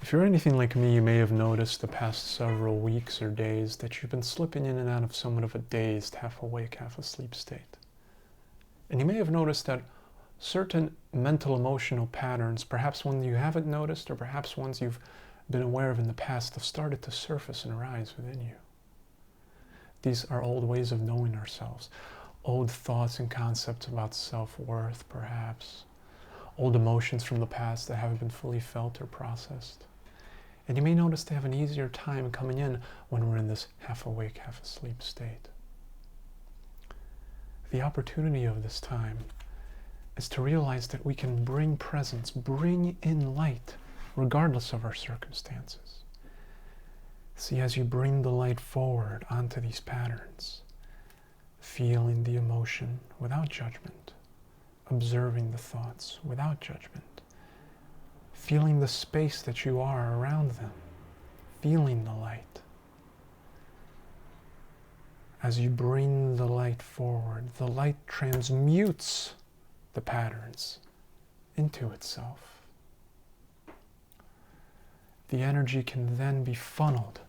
If you're anything like me, you may have noticed the past several weeks or days that you've been slipping in and out of somewhat of a dazed, half awake, half asleep state. And you may have noticed that certain mental emotional patterns, perhaps ones you haven't noticed or perhaps ones you've been aware of in the past, have started to surface and arise within you. These are old ways of knowing ourselves, old thoughts and concepts about self-worth, perhaps, old emotions from the past that haven't been fully felt or processed. And you may notice they have an easier time coming in when we're in this half awake, half asleep state. The opportunity of this time is to realize that we can bring presence, bring in light, regardless of our circumstances. See, as you bring the light forward onto these patterns, feeling the emotion without judgment, observing the thoughts without judgment, feeling the space that you are around them, feeling the light. As you bring the light forward, the light transmutes the patterns into itself. The energy can then be funneled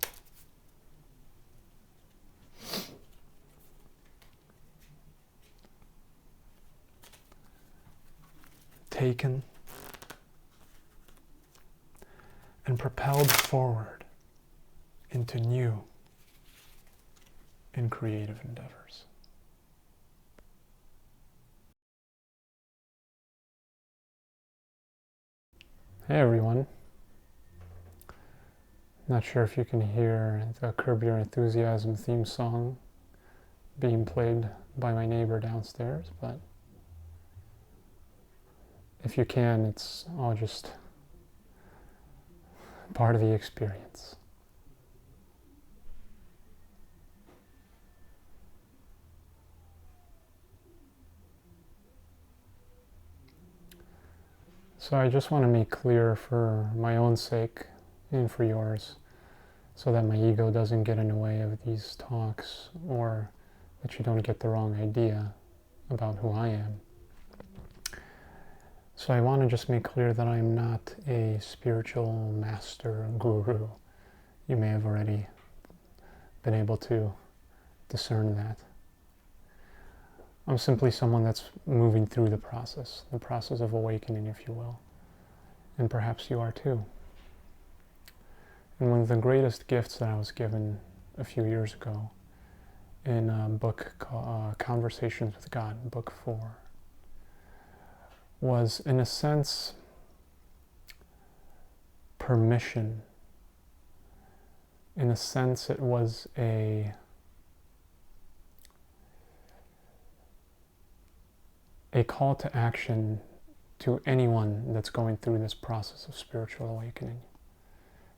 taken and propelled forward into new and creative endeavors. Hey everyone. Not sure if you can hear the Curb Your Enthusiasm theme song being played by my neighbor downstairs, but if you can, it's all just part of the experience. So I just want to make clear for my own sake and for yours, so that my ego doesn't get in the way of these talks, or that you don't get the wrong idea about who I am. So I want to just make clear that I'm not a spiritual master guru. You may have already been able to discern that. I'm simply someone that's moving through the process of awakening, if you will. And perhaps you are too. And one of the greatest gifts that I was given a few years ago in a book called Conversations with God, book 4, was, in a sense, permission. In a sense, it was a call to action to anyone that's going through this process of spiritual awakening,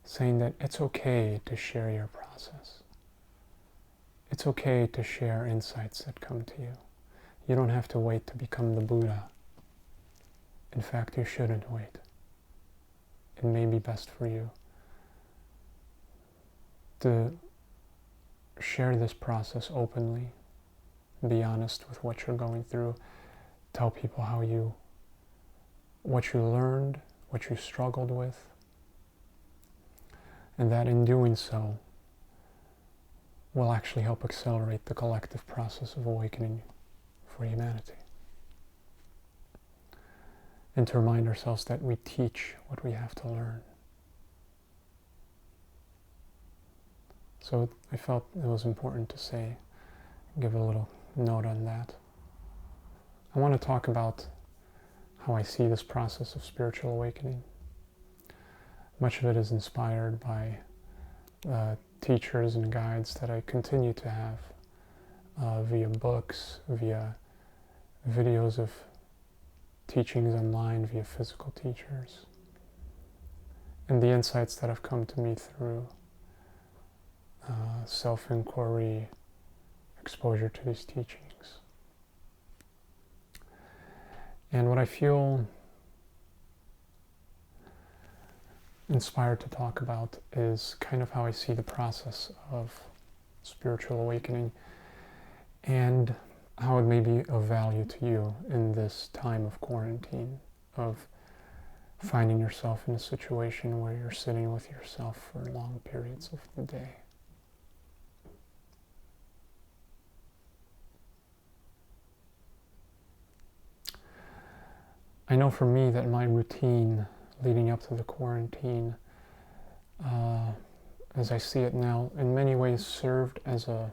saying that it's okay to share your process. It's okay to share insights that come to you. You don't have to wait to become the Buddha. In fact, you shouldn't wait. It may be best for you to share this process openly, be honest with what you're going through, tell people what you learned, what you struggled with, and that in doing so will actually help accelerate the collective process of awakening for humanity. And to remind ourselves that we teach what we have to learn. So I felt it was important to say, give a little note on that. I want to talk about how I see this process of spiritual awakening. Much of it is inspired by teachers and guides that I continue to have via books, via videos of teachings online, via physical teachers, and the insights that have come to me through self-inquiry, exposure to these teachings. And what I feel inspired to talk about is kind of how I see the process of spiritual awakening and how it may be of value to you in this time of quarantine, of finding yourself in a situation where you're sitting with yourself for long periods of the day. I know for me that my routine leading up to the quarantine, as I see it now, in many ways served as a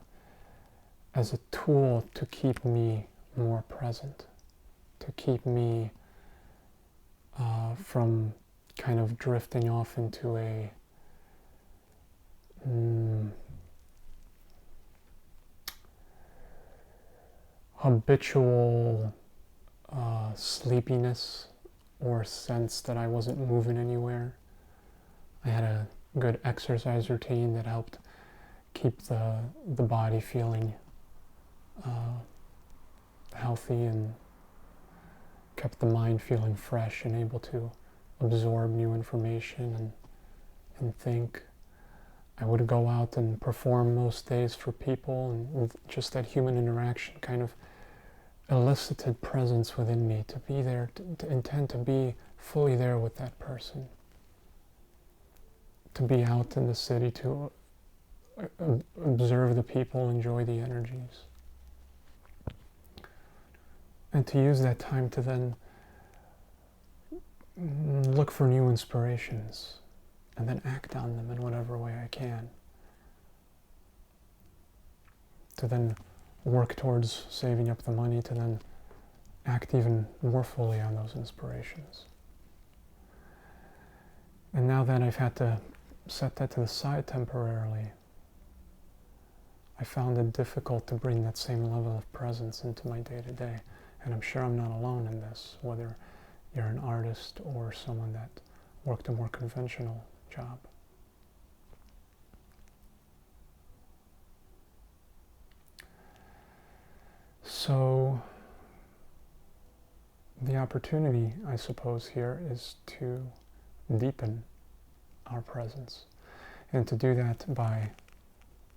tool to keep me more present, to keep me from kind of drifting off into a habitual sleepiness or sense that I wasn't moving anywhere. I had a good exercise routine that helped keep the body feeling healthy and kept the mind feeling fresh and able to absorb new information and think. I would go out and perform most days for people, and just that human interaction kind of elicited presence within me to be there, to intend to be fully there with that person, to be out in the city, to observe the people, enjoy the energies, and to use that time to then look for new inspirations and then act on them in whatever way I can, to then work towards saving up the money to then act even more fully on those inspirations. And now that I've had to set that to the side temporarily, I found it difficult to bring that same level of presence into my day-to-day. And I'm sure I'm not alone in this, whether you're an artist or someone that worked a more conventional job. So the opportunity, I suppose, here is to deepen our presence, and to do that by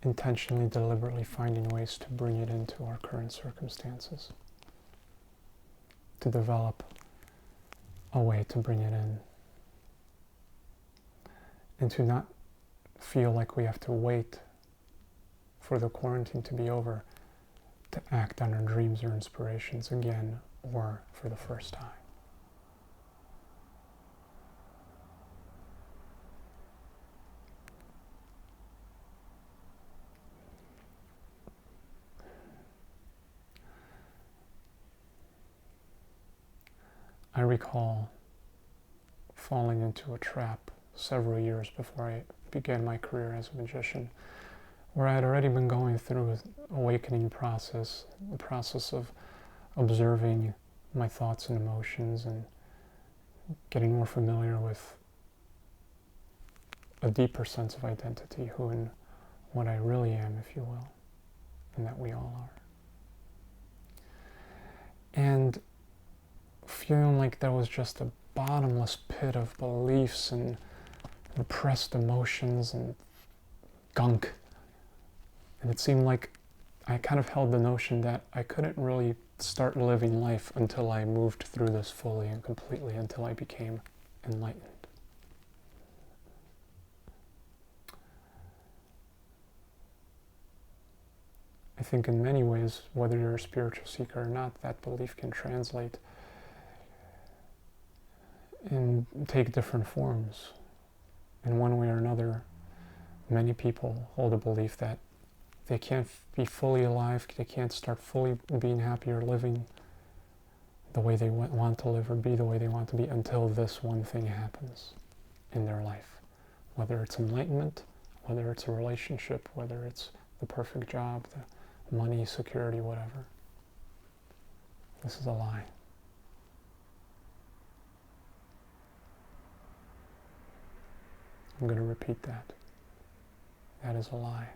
intentionally, deliberately finding ways to bring it into our current circumstances, to develop a way to bring it in, and to not feel like we have to wait for the quarantine to be over to act on our dreams or inspirations again, or for the first time. I recall falling into a trap several years before I began my career as a magician, where I had already been going through an awakening process, the process of observing my thoughts and emotions and getting more familiar with a deeper sense of identity, who and what I really am, if you will, and that we all are. And feeling like there was just a bottomless pit of beliefs and repressed emotions and gunk. And it seemed like I kind of held the notion that I couldn't really start living life until I moved through this fully and completely, until I became enlightened. I think in many ways, whether you're a spiritual seeker or not, that belief can translate and take different forms. In one way or another, many people hold a belief that they can't be fully alive, they can't start fully being happy or living the way they want to live or be the way they want to be until this one thing happens in their life. Whether it's enlightenment, whether it's a relationship, whether it's the perfect job, the money, security, whatever. This is a lie. I'm going to repeat that. That is a lie.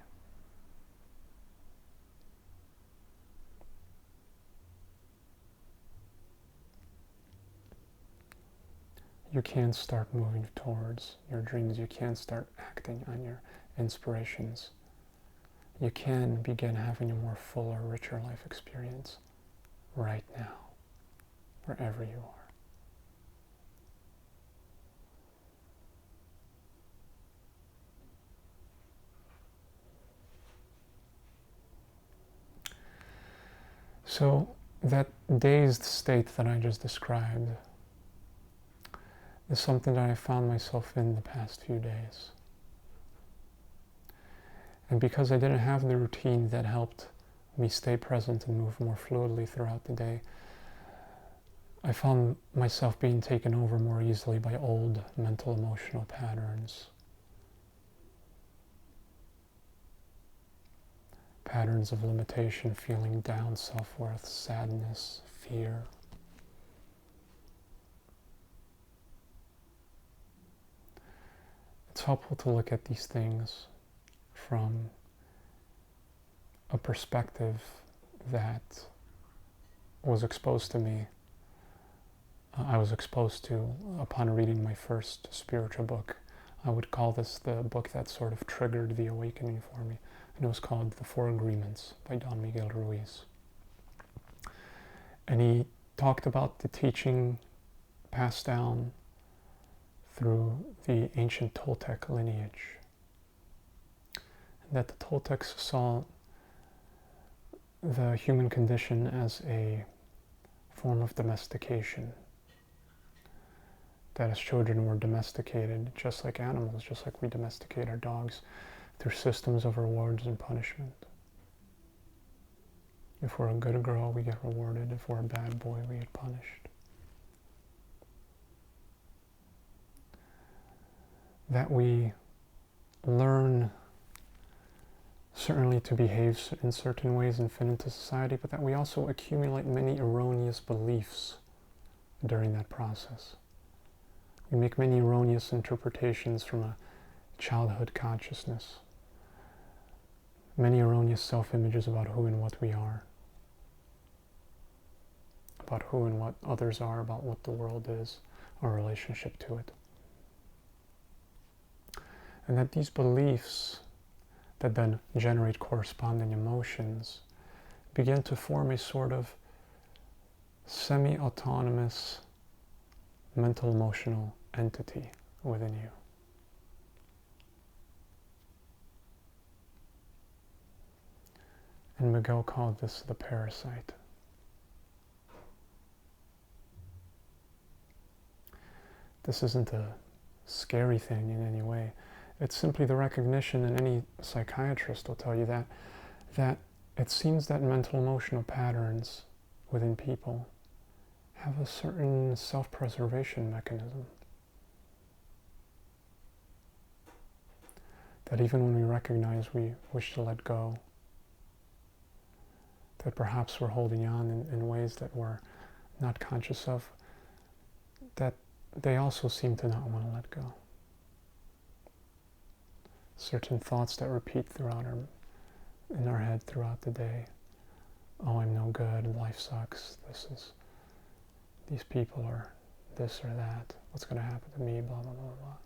You can start moving towards your dreams. You can start acting on your inspirations. You can begin having a more fuller, richer life experience right now, wherever you are. So that dazed state that I just described is something that I found myself in the past few days. And because I didn't have the routine that helped me stay present and move more fluidly throughout the day, I found myself being taken over more easily by old mental emotional patterns. Patterns of limitation, feeling down, self-worth, sadness, fear. It's helpful to look at these things from a perspective that was exposed to me. I was exposed to upon reading my first spiritual book. I would call this the book that sort of triggered the awakening for me. And it was called The Four Agreements by Don Miguel Ruiz. And he talked about the teaching passed down through the ancient Toltec lineage. And that the Toltecs saw the human condition as a form of domestication. That as children were domesticated just like animals, just like we domesticate our dogs, through systems of rewards and punishment. If we're a good girl, we get rewarded. If we're a bad boy, we get punished. That we learn certainly to behave in certain ways and fit into society, but that we also accumulate many erroneous beliefs during that process. We make many erroneous interpretations from a childhood consciousness. Many erroneous self-images about who and what we are, about who and what others are, about what the world is, our relationship to it. And that these beliefs that then generate corresponding emotions begin to form a sort of semi-autonomous mental emotional entity within you. And Miguel called this the parasite. This isn't a scary thing in any way. It's simply the recognition, and any psychiatrist will tell you that it seems that mental emotional patterns within people have a certain self-preservation mechanism. That even when we recognize we wish to let go, that perhaps we're holding on in ways that we're not conscious of, that they also seem to not want to let go. Certain thoughts that repeat in our head throughout the day. Oh, I'm no good, life sucks, these people are this or that, what's going to happen to me, blah, blah, blah, blah.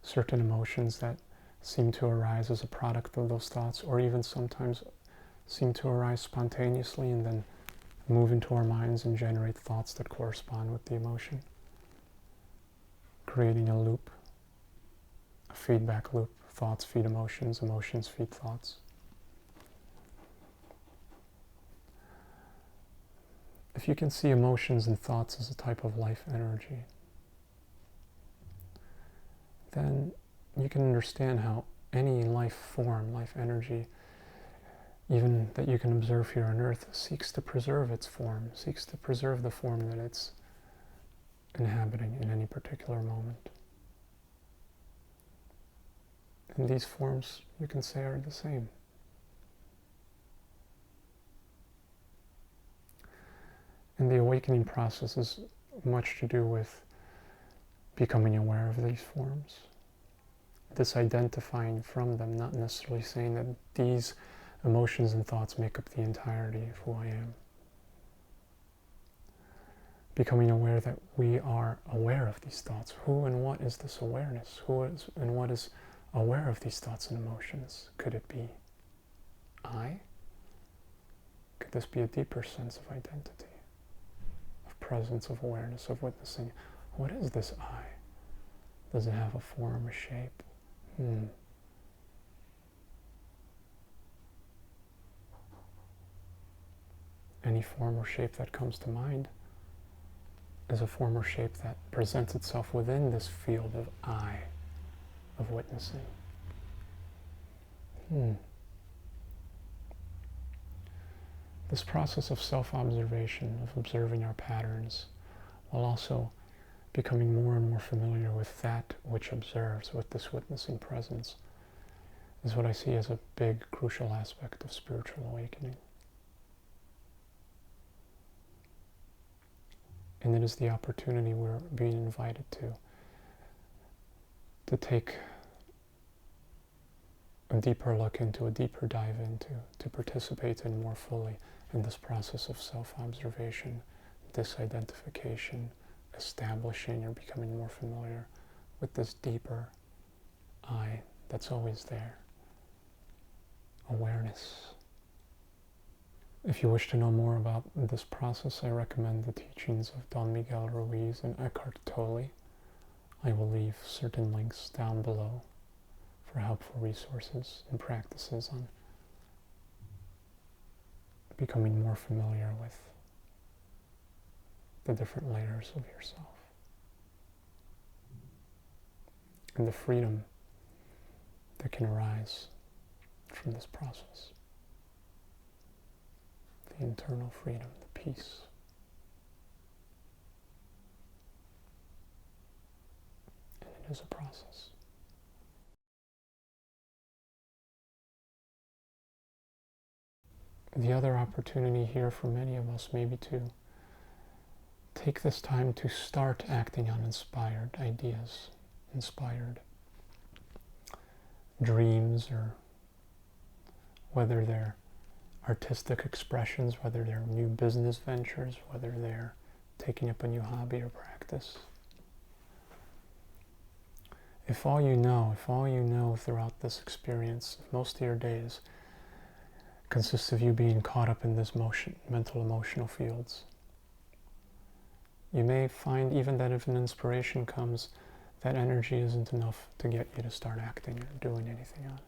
Certain emotions that seem to arise as a product of those thoughts, or even sometimes seem to arise spontaneously and then move into our minds and generate thoughts that correspond with the emotion, creating a loop, a feedback loop. Thoughts feed emotions, emotions feed thoughts. If you can see emotions and thoughts as a type of life energy, then you can understand how any life form, life energy, even that you can observe here on Earth, seeks to preserve its form, seeks to preserve the form that it's inhabiting in any particular moment. And these forms, you can say, are the same. And the awakening process is much to do with becoming aware of these forms, disidentifying from them, not necessarily saying that these emotions and thoughts make up the entirety of who I am. Becoming aware that we are aware of these thoughts. Who and what is this awareness? Who is and what is aware of these thoughts and emotions? Could it be I? Could this be a deeper sense of identity, of presence, of awareness, of witnessing? What is this I? Does it have a form, a shape? any form or shape that comes to mind is a form or shape that presents itself within this field of I, of witnessing. This process of self-observation, of observing our patterns, while also becoming more and more familiar with that which observes, with this witnessing presence, is what I see as a big, crucial aspect of spiritual awakening. And it is the opportunity we're being invited to take a deeper look into, a deeper dive into, to participate in more fully in this process of self-observation, disidentification, establishing or becoming more familiar with this deeper I that's always there. Awareness. If you wish to know more about this process, I recommend the teachings of Don Miguel Ruiz and Eckhart Tolle. I will leave certain links down below for helpful resources and practices on becoming more familiar with the different layers of yourself and the freedom that can arise from this process. The internal freedom, the peace. And it is a process. The other opportunity here for many of us may be to take this time to start acting on inspired ideas, inspired dreams, or whether they're artistic expressions, whether they're new business ventures, whether they're taking up a new hobby or practice. If all you know throughout this experience, if most of your days consists of you being caught up in this mental emotional fields, you may find even that if an inspiration comes, that energy isn't enough to get you to start acting or doing anything on it.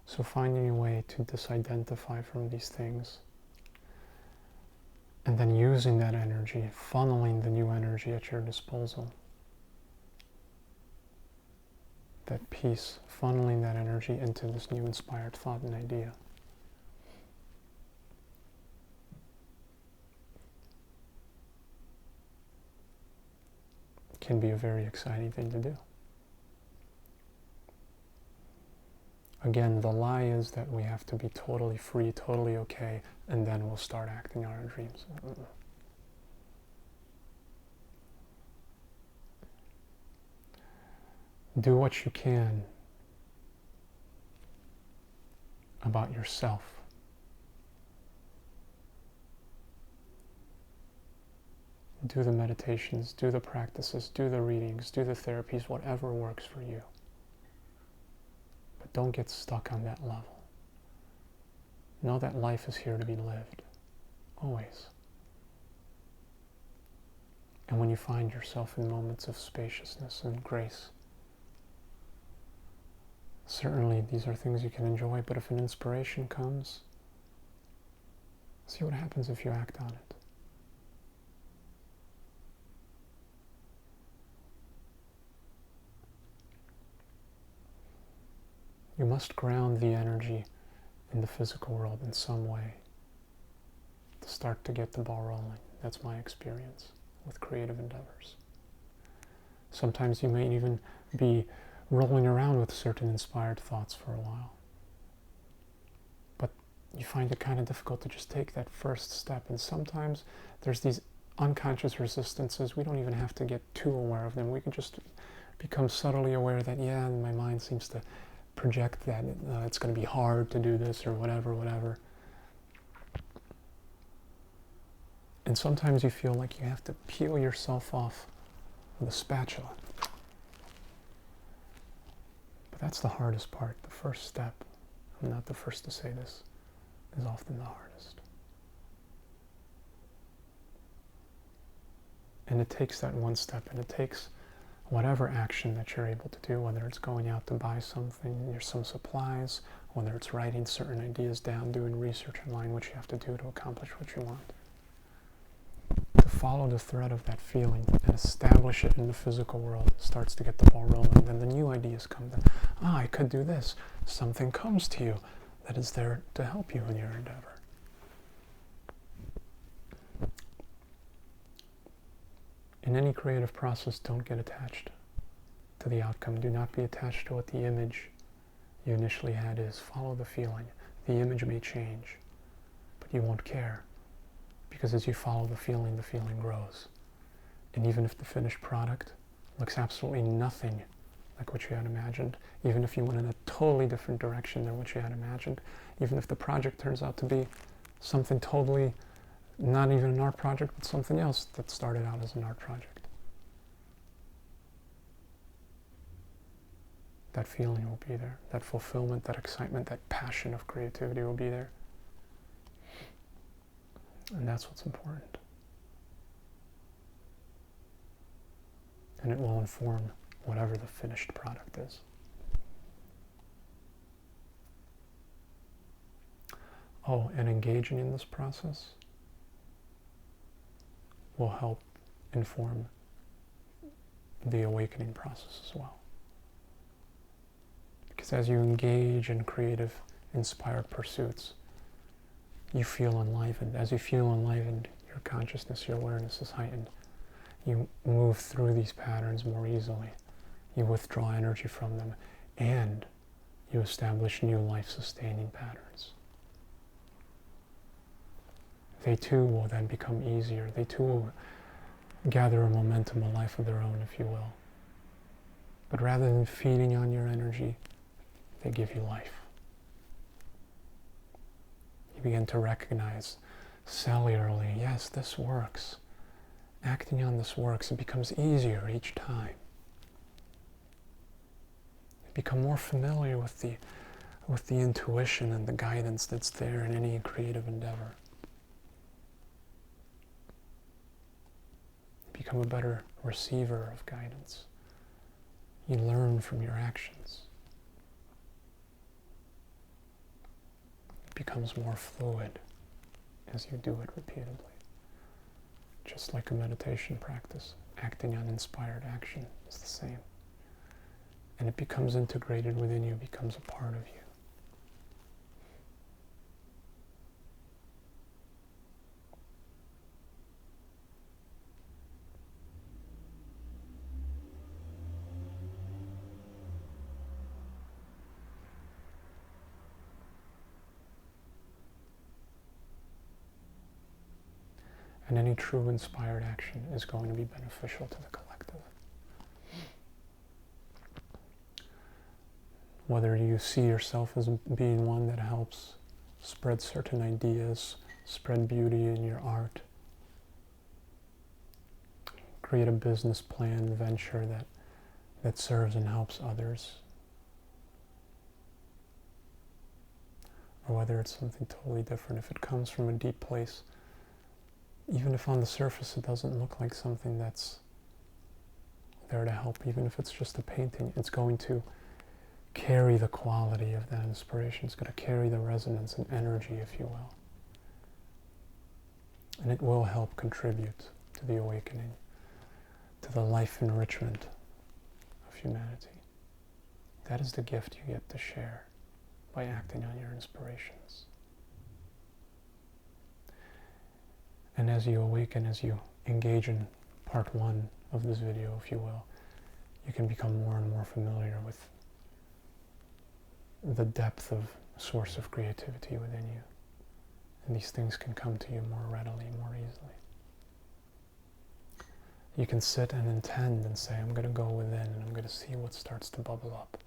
So finding a way to disidentify from these things, and then using that energy, funneling the new energy at your disposal, that peace, funneling that energy into this new inspired thought and idea. Can be a very exciting thing to do. Again, the lie is that we have to be totally free, totally okay, and then we'll start acting on our dreams. Do what you can about yourself. Do the meditations, do the practices, do the readings, do the therapies, whatever works for you. But don't get stuck on that level. Know that life is here to be lived, always. And when you find yourself in moments of spaciousness and grace, certainly these are things you can enjoy, but if an inspiration comes, see what happens if you act on it. You must ground the energy in the physical world in some way to start to get the ball rolling. That's my experience with creative endeavors. Sometimes you may even be rolling around with certain inspired thoughts for a while. But you find it kind of difficult to just take that first step. And sometimes there's these unconscious resistances. We don't even have to get too aware of them. We can just become subtly aware that, yeah, my mind seems to project that it's going to be hard to do this or whatever. And sometimes you feel like you have to peel yourself off with a spatula. But that's the hardest part. The first step, I'm not the first to say this, is often the hardest. And it takes that one step, and it takes whatever action that you're able to do, whether it's going out to buy something, there's some supplies, whether it's writing certain ideas down, doing research online, what you have to do to accomplish what you want. To follow the thread of that feeling and establish it in the physical world starts to get the ball rolling. Then the new ideas come to, I could do this. Something comes to you that is there to help you in your endeavor. In any creative process, don't get attached to the outcome. Do not be attached to what the image you initially had is. Follow the feeling. The image may change, but you won't care, because as you follow the feeling grows. And even if the finished product looks absolutely nothing like what you had imagined, even if you went in a totally different direction than what you had imagined, even if the project turns out to be something totally not even an art project, but something else that started out as an art project, that feeling will be there. That fulfillment, that excitement, that passion of creativity will be there. And that's what's important. And it will inform whatever the finished product is. Oh, and engaging in this process will help inform the awakening process as well. Because as you engage in creative, inspired pursuits, you feel enlivened. As you feel enlivened, your consciousness, your awareness is heightened. You move through these patterns more easily. You withdraw energy from them, and you establish new life-sustaining patterns. They too will then become easier. They too will gather a momentum, a life of their own, if you will. But rather than feeding on your energy, they give you life. You begin to recognize cellularly, yes, this works. Acting on this works. It becomes easier each time. You become more familiar with the intuition and the guidance that's there in any creative endeavor. You become a better receiver of guidance. You learn from your actions. It becomes more fluid as you do it repeatedly. Just like a meditation practice, acting on inspired action is the same. And it becomes integrated within you, becomes a part of you. And any true inspired action is going to be beneficial to the collective. Whether you see yourself as being one that helps spread certain ideas, spread beauty in your art, create a business plan, venture that serves and helps others, or whether it's something totally different, if it comes from a deep place, even if on the surface it doesn't look like something that's there to help, even if it's just a painting, it's going to carry the quality of that inspiration. It's going to carry the resonance and energy, if you will. And it will help contribute to the awakening, to the life enrichment of humanity. That is the gift you get to share by acting on your inspirations. And as you awaken, as you engage in part one of this video, if you will, you can become more and more familiar with the depth of source of creativity within you. And these things can come to you more readily, more easily. You can sit and intend and say, I'm going to go within and I'm going to see what starts to bubble up.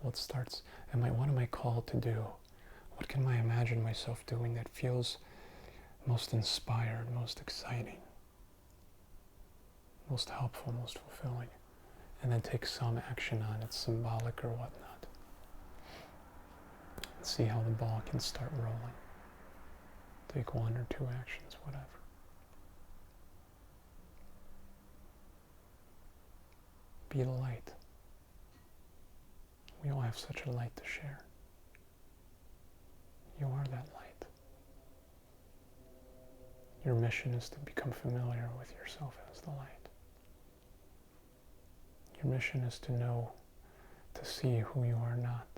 What am I called to do? What can I imagine myself doing that feels most inspired, most exciting, most helpful, most fulfilling? And then take some action on it, symbolic or whatnot. And see how the ball can start rolling. Take one or two actions, whatever. Be the light. We all have such a light to share. Your mission is to become familiar with yourself as the light. Your mission is to know, to see who you are not,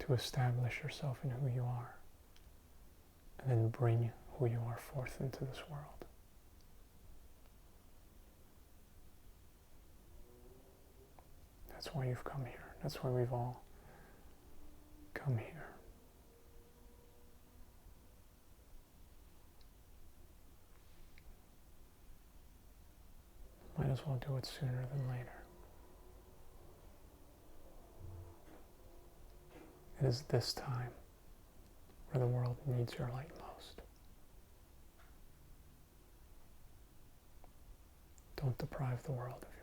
to establish yourself in who you are, and then bring who you are forth into this world. That's why you've come here. That's why we've all come here. Might as well do it sooner than later. It is this time where the world needs your light most. Don't deprive the world of